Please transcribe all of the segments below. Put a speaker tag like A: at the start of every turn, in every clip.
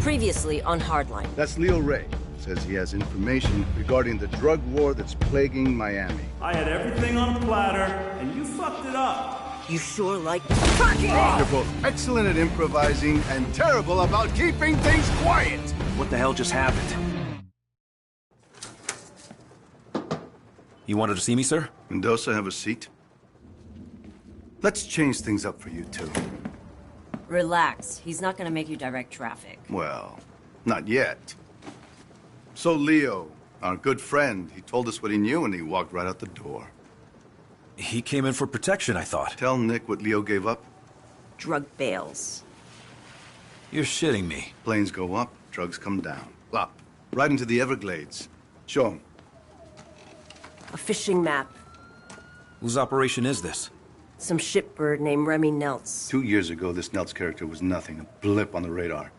A: Previously on Hardline.
B: That's Leo Ray. Says he has information regarding the drug war that's plaguing Miami.
C: I had everything on a platter, and you fucked it up.
A: You sure like cracking it!
B: You're both excellent at improvising and terrible about keeping things quiet.
D: What the hell just happened? You wanted to see me, sir?
B: Mendoza, have a seat. Let's change things up for you two.
A: Relax. He's not gonna make you direct traffic.
B: Well, not yet. So Leo, our good friend, he told us what he knew and he walked right out the door.
D: He came in for protection, I thought.
B: Tell Nick what Leo gave up.
A: Drug bales.
D: You're shitting me.
B: Planes go up, drugs come down. Up, right into the Everglades. Show him.
A: A fishing map.
D: Whose operation is this?
A: Some shipbird named Remy Neltz.
B: 2 years ago, this Neltz character was nothing, a blip on the radar.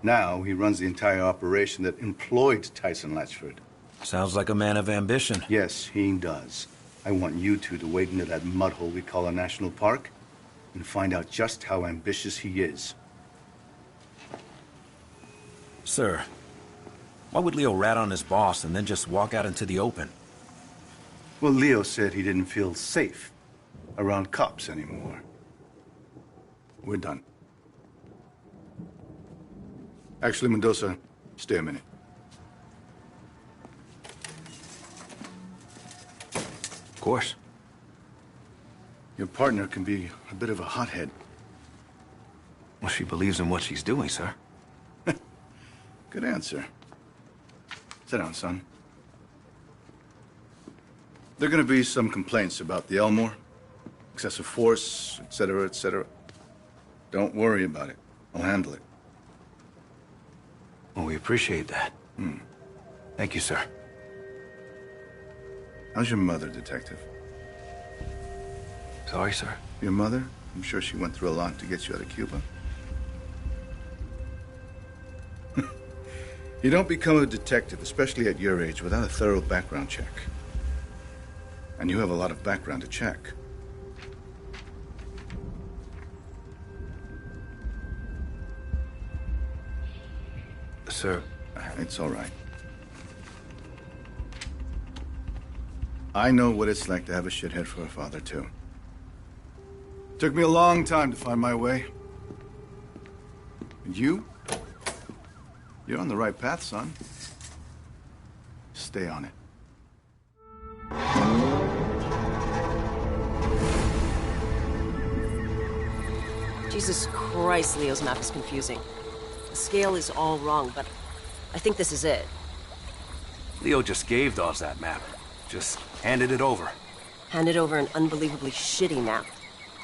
B: Now, he runs the entire operation that employed Tyson Latchford.
D: Sounds like a man of ambition.
B: Yes, he does. I want you two to wade into that mud hole we call a national park and find out just how ambitious he is.
D: Sir, why would Leo rat on his boss and then just walk out into the open?
B: Well, Leo said he didn't feel safe around cops anymore. We're done. Actually, Mendoza, stay a minute.
D: Of course.
B: Your partner can be a bit of a hothead.
D: Well, she believes in what she's doing, sir.
B: Good answer. Sit down, son. There are going to be some complaints about the Elmore. Excessive force, etc., etc. Don't worry about it. I'll handle it.
D: Well, we appreciate that. Thank you, sir.
B: How's your mother, Detective?
D: Sorry, sir.
B: Your mother? I'm sure she went through a lot to get you out of Cuba. You don't become a detective, especially at your age, without a thorough background check. And you have a lot of background to check.
D: Sir,
B: it's all right. I know what it's like to have a shithead for a father, too. Took me a long time to find my way. And you? You're on the right path, son. Stay on it.
A: Jesus Christ, Leo's map is confusing. The scale is all wrong, but I think this is it.
D: Leo just gave Dawes that map. Just handed it over.
A: Handed over an unbelievably shitty map.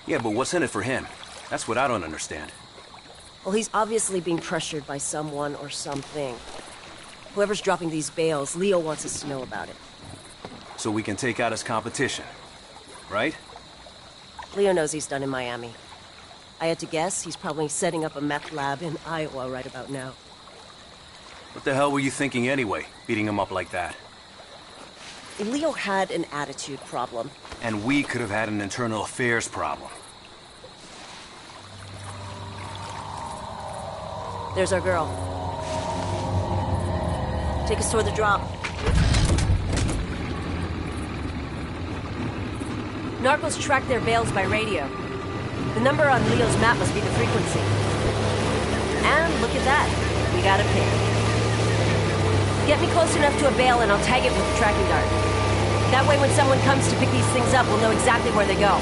D: Yeah, but what's in it for him? That's what I don't understand.
A: Well, he's obviously being pressured by someone or something. Whoever's dropping these bales, Leo wants us to know about it.
D: So we can take out his competition, right?
A: Leo knows he's done in Miami. I had to guess he's probably setting up a meth lab in Iowa right about now.
D: What the hell were you thinking anyway, beating him up like that?
A: Leo had an attitude problem.
D: And we could have had an internal affairs problem.
A: There's our girl. Take us toward the drop. Narcos track their bales by radio. The number on Leo's map must be the frequency. And look at that. We got a pair. Get me close enough to a bale and I'll tag it with the tracking dart. That way when someone comes to pick these things up, we'll know exactly where they go.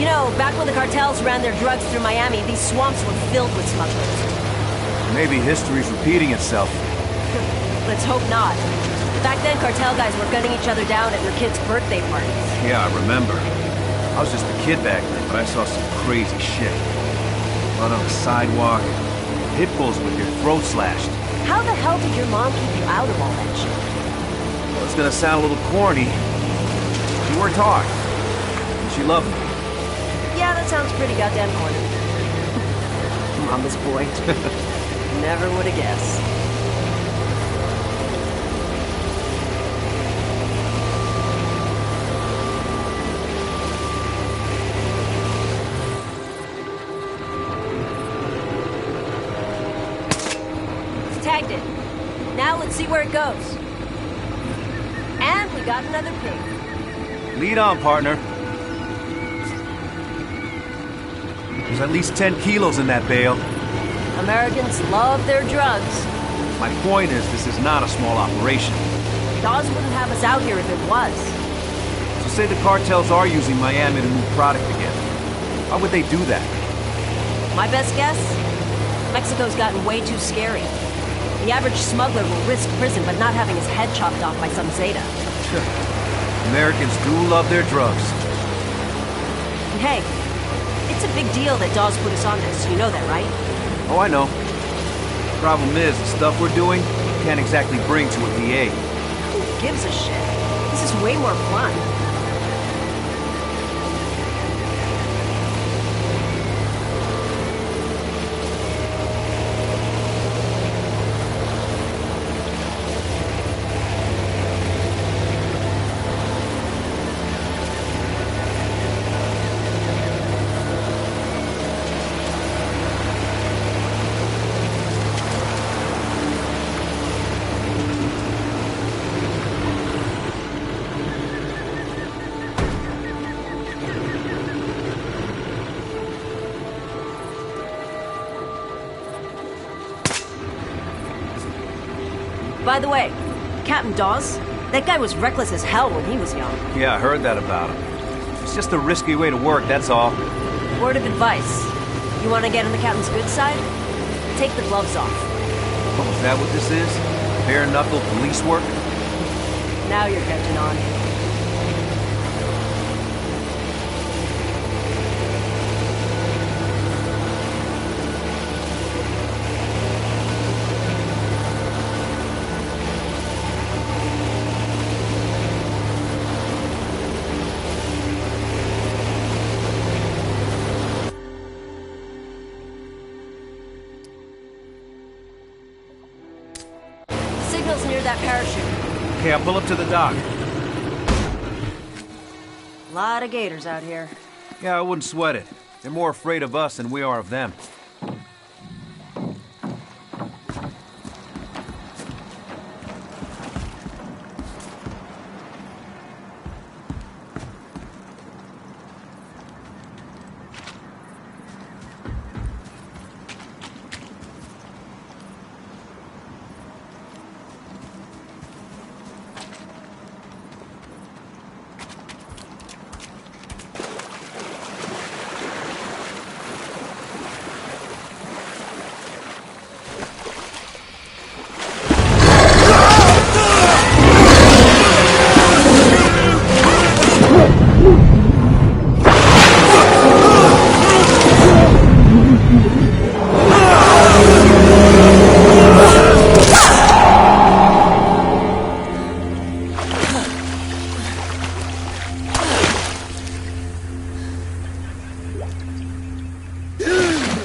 A: You know, back when the cartels ran their drugs through Miami, these swamps were filled with smugglers.
D: Maybe history's repeating itself.
A: Let's hope not. Back then, cartel guys were gunning each other down at their kids' birthday parties.
D: Yeah, I remember. I was just a kid back then, but I saw some crazy shit. Blood on the sidewalk, pit bulls with your throat slashed.
A: How the hell did your mom keep you out of all that shit?
D: Well, it's gonna sound a little corny. She worked hard. And she loved me.
A: Yeah, that sounds pretty goddamn corny. Mama's boy. Never would have guessed. I did. Now let's see where it goes. And we got another pig.
D: Lead on, partner. There's at least 10 kilos in that bale.
A: Americans love their drugs.
D: My point is, this is not a small operation.
A: Dawes wouldn't have us out here if it was.
D: So say the cartels are using Miami to move product again. Why would they do that?
A: My best guess? Mexico's gotten way too scary. The average smuggler will risk prison but not having his head chopped off by some Zeta.
D: Americans do love their drugs.
A: And hey, it's a big deal that Dawes put us on this. You know that, right?
D: Oh, I know. Problem is, the stuff we're doing, can't exactly bring to a DA.
A: Who gives a shit? This is way more fun. By the way, Captain Dawes, that guy was reckless as hell when he was young.
D: Yeah, I heard that about him. It's just a risky way to work, that's all.
A: Word of advice. You want to get on the captain's good side? Take the gloves off.
D: Oh, is that what this is? Bare-knuckle police work?
A: Now you're catching on. Signal's near that parachute.
D: Okay, I'll pull up to the dock.
A: Lot of gators out here.
D: Yeah, I wouldn't sweat it. They're more afraid of us than we are of them.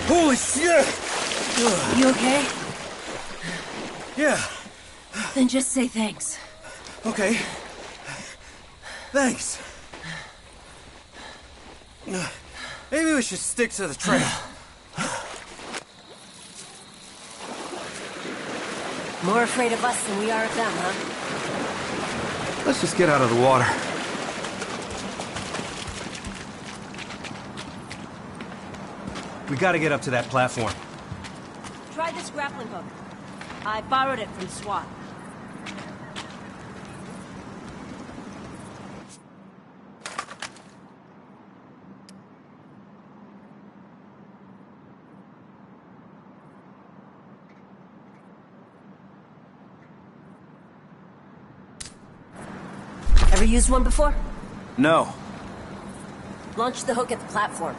E: Holy shit!
A: You okay?
E: Yeah,
A: Then just say thanks.
E: okay. Thanks. Maybe we should stick to the trail.
A: More afraid of us than we are of them, huh?
D: Let's just get out of the water. We gotta get up to that platform.
A: Try this grappling hook. I borrowed it from SWAT. Ever used one before?
D: No.
A: Launch the hook at the platform.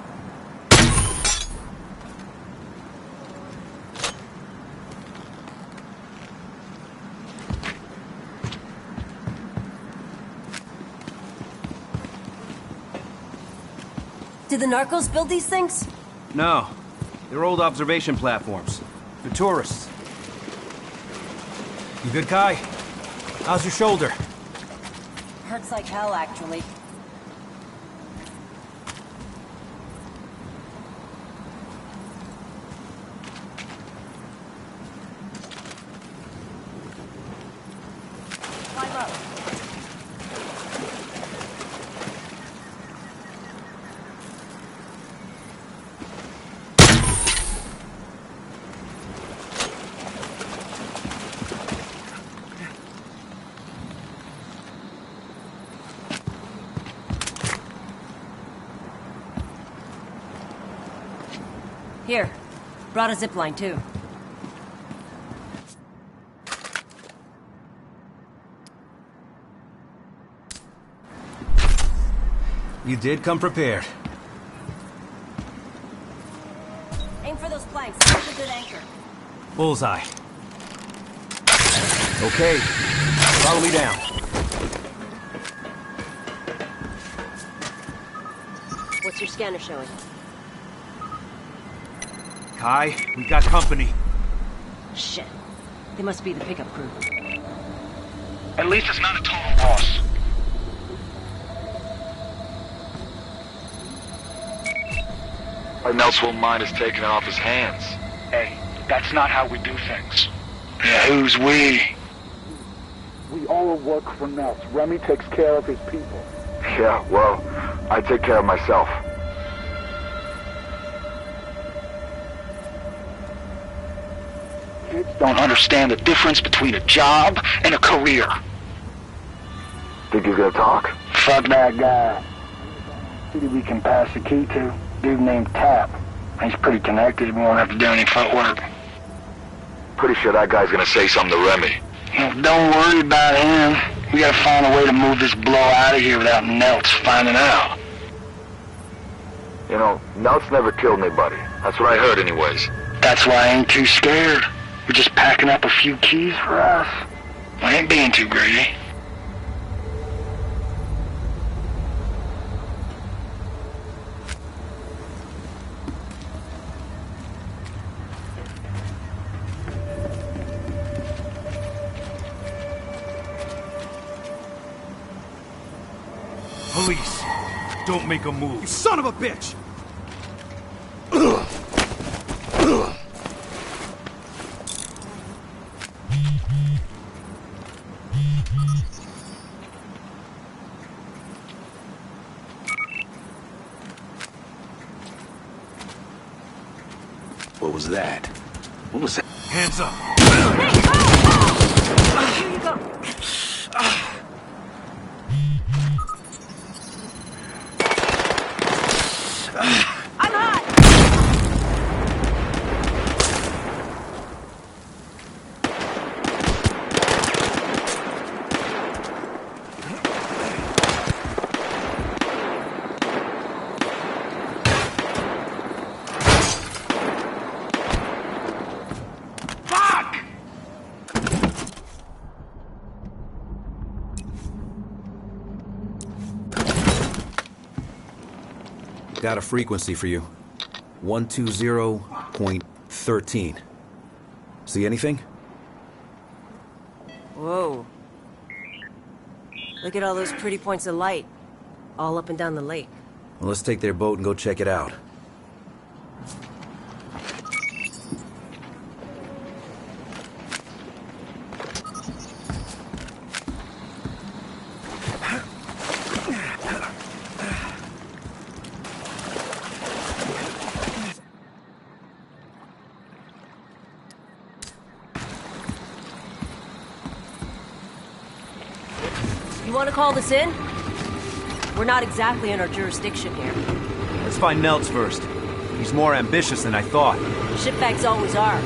A: Did the narcos build these things?
D: No. They're old observation platforms. For tourists. You good, Kai? How's your shoulder?
A: Hurts like hell, actually. Here. Brought a zip line, too.
D: You did come prepared.
A: Aim for those planks. That's a good anchor.
D: Bullseye. Okay. Follow me down.
A: What's your scanner showing?
D: Kai, we got company.
A: Shit. They must be the pickup crew.
F: At least it's not a total loss.
G: Nels won't mind us taking it off his hands.
F: Hey, that's not how we do things. Yeah, who's we?
H: We all work for Nels. Remy takes care of his people.
G: Yeah, well, I take care of myself.
F: Kids don't understand the difference between a job and a career.
G: Think he's gonna talk?
F: Fuck that guy. City we can pass the key to. Dude named Tap. He's pretty connected. We won't have to do any footwork.
G: Pretty sure that guy's gonna say something to Remy.
F: Don't worry about him. We gotta find a way to move this blow out of here without Nelts finding out.
G: You know, Nelt's never killed anybody. That's what I heard anyways.
F: That's why I ain't too scared. We're just packing up a few keys for us. I ain't being too greedy.
D: Police, don't make a move.
E: You son of a bitch!
G: What was that? What was that?
D: Hands up.
A: Here you go. I'm hot!
D: Got a frequency for you. 120.13. See anything?
A: Whoa. Look at all those pretty points of light. All up and down the lake.
D: Well, let's take their boat and go check it out.
A: You want to call this in? We're not exactly in our jurisdiction here.
D: Let's find Nelts first. He's more ambitious than I thought.
A: Shitbags always are.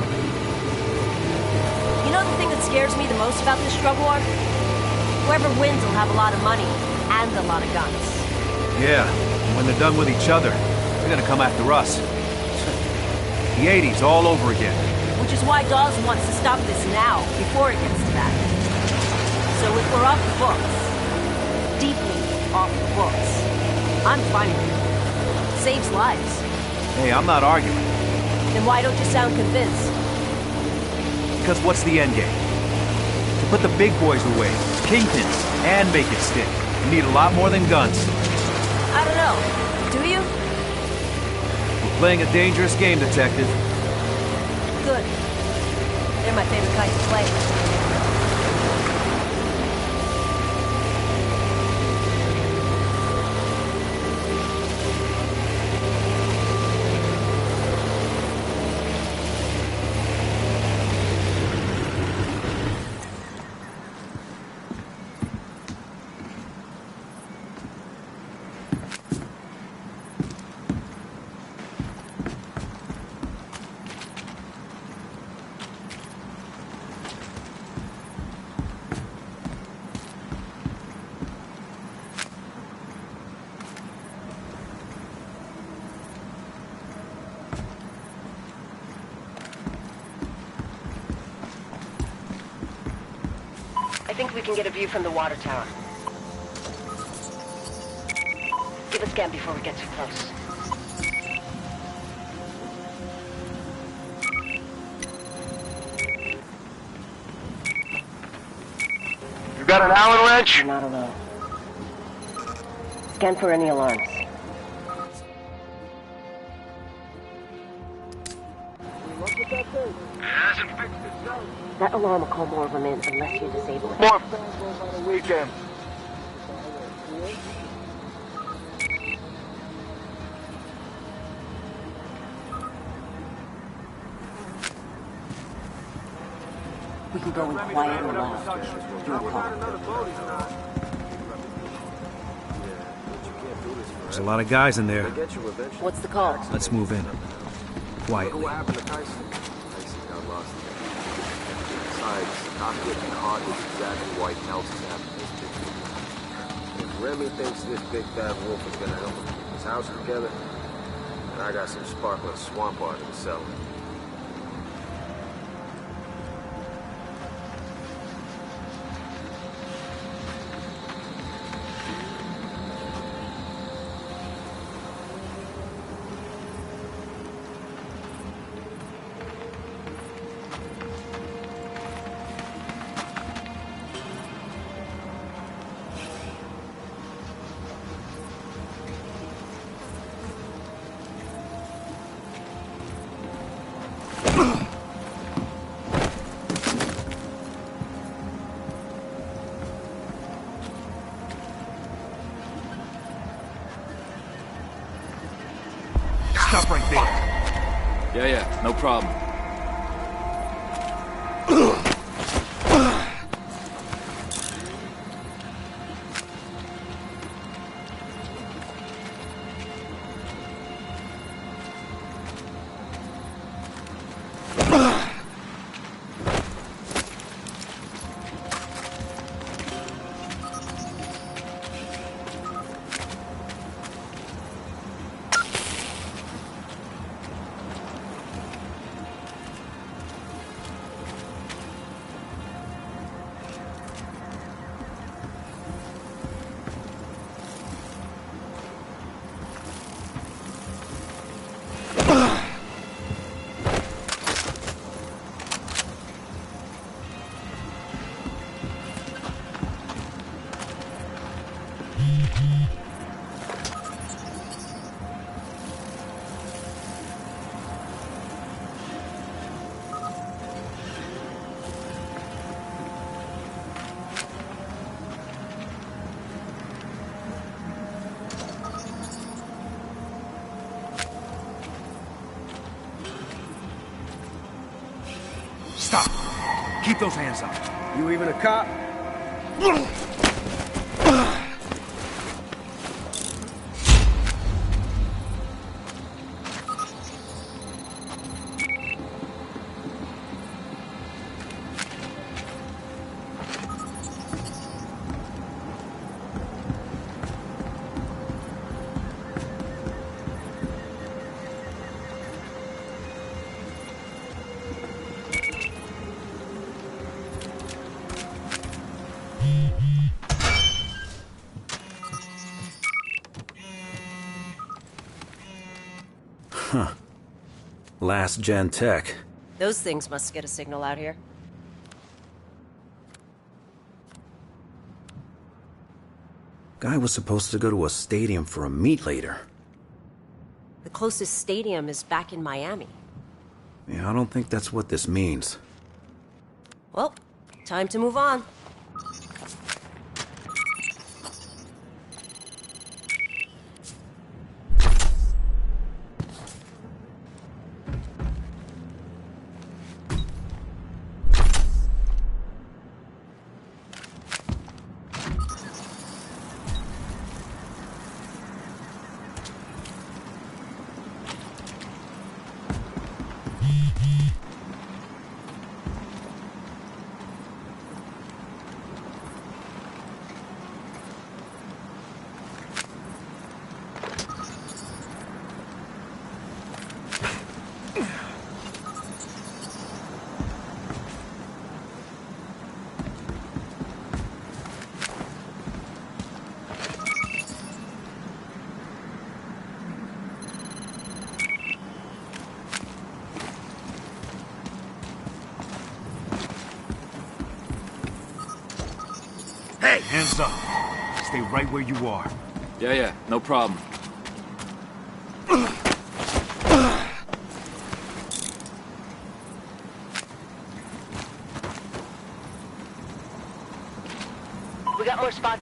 A: You know the thing that scares me the most about this drug war? Whoever wins will have a lot of money and a lot of guns.
D: Yeah, and when they're done with each other, they're gonna come after us. The 80s all over again.
A: Which is why Dawes wants to stop this now, before it gets to that. So if we're off the books, deeply off the books, I'm fine with it. Saves lives.
D: Hey, I'm not arguing.
A: Then why don't you sound convinced?
D: Because what's the end game? To put the big boys away, kingpins, and make it stick. You need a lot more than guns.
A: I don't know. Do you?
D: We're playing a dangerous game, Detective.
A: Good. They're my favorite kind to play. think we can get a view from the water tower. Give a scan before we get too close.
G: You got an Allen wrench?
A: You're not alone. Scan for any alarms. That alarm will call more of them in unless you disable it.
G: More on the weekend.
A: We can go in quiet and loud. Your call.
D: There's a lot of guys in there.
A: What's the call?
D: Let's move in. Quietly.
I: What happened to Tyson? Tyson got lost again. Besides, not getting caught is exactly why Nelson's after this big thing. If Remy thinks this big bad wolf is gonna help him keep his house together, then I got some sparkling swamp art in the cellar.
D: Stop right there.
J: Yeah, no problem.
D: Stop. Keep those hands up.
E: You even a cop?
D: Huh. Last gen tech.
A: Those things must get a signal out here.
D: Guy was supposed to go to a stadium for a meet later.
A: The closest stadium is back in Miami.
D: Yeah, I don't think that's what this means.
A: Well, time to move on.
D: Hey, hands up. Stay right where you are.
J: Yeah, no problem.
A: We got more spots